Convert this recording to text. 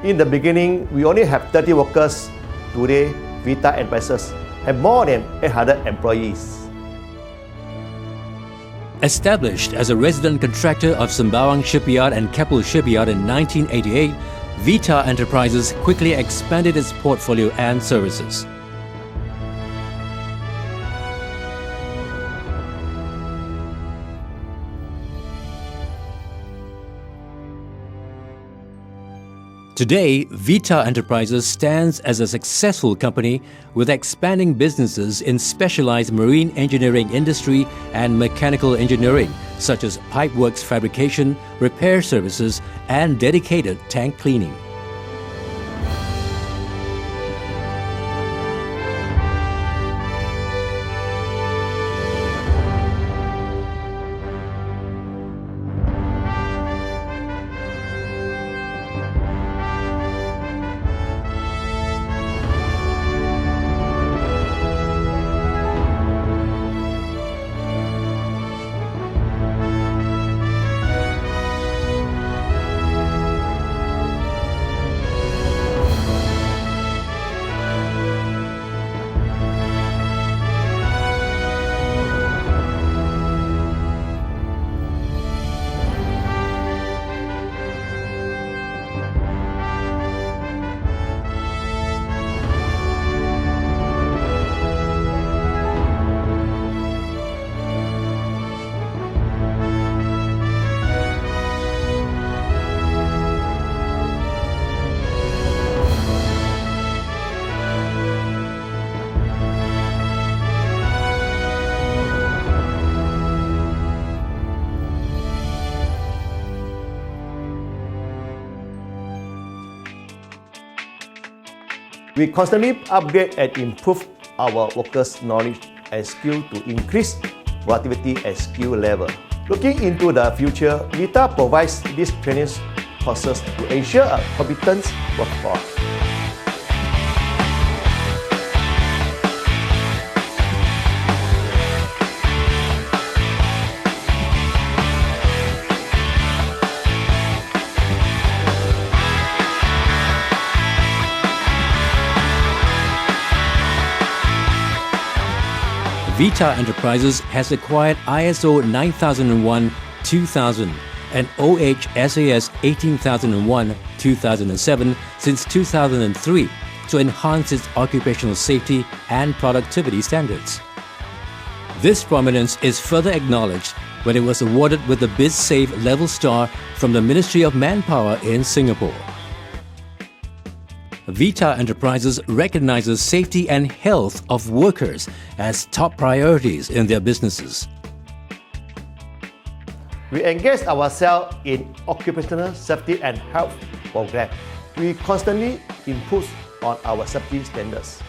In the beginning, we only have 30 workers. Today, Vita Enterprises have more than 800 employees. Established as a resident contractor of Sembawang Shipyard and Keppel Shipyard in 1988, Vita Enterprises quickly expanded its portfolio and services. Today, Vita Enterprises stands as a successful company with expanding businesses in specialized marine engineering industry and mechanical engineering, such as pipeworks fabrication, repair services, and dedicated tank cleaning. We constantly upgrade and improve our workers' knowledge and skill to increase productivity and skill level. Looking into the future, Vita provides these training courses to ensure a competent workforce. Vita Enterprises has acquired ISO 9001-2000 and OHSAS 18001-2007 since 2003 to enhance its occupational safety and productivity standards. This prominence is further acknowledged when it was awarded with the BizSafe Level Star from the Ministry of Manpower in Singapore. Vita Enterprises recognizes safety and health of workers as top priorities in their businesses. We engage ourselves in occupational safety and health programs. We constantly improve on our safety standards.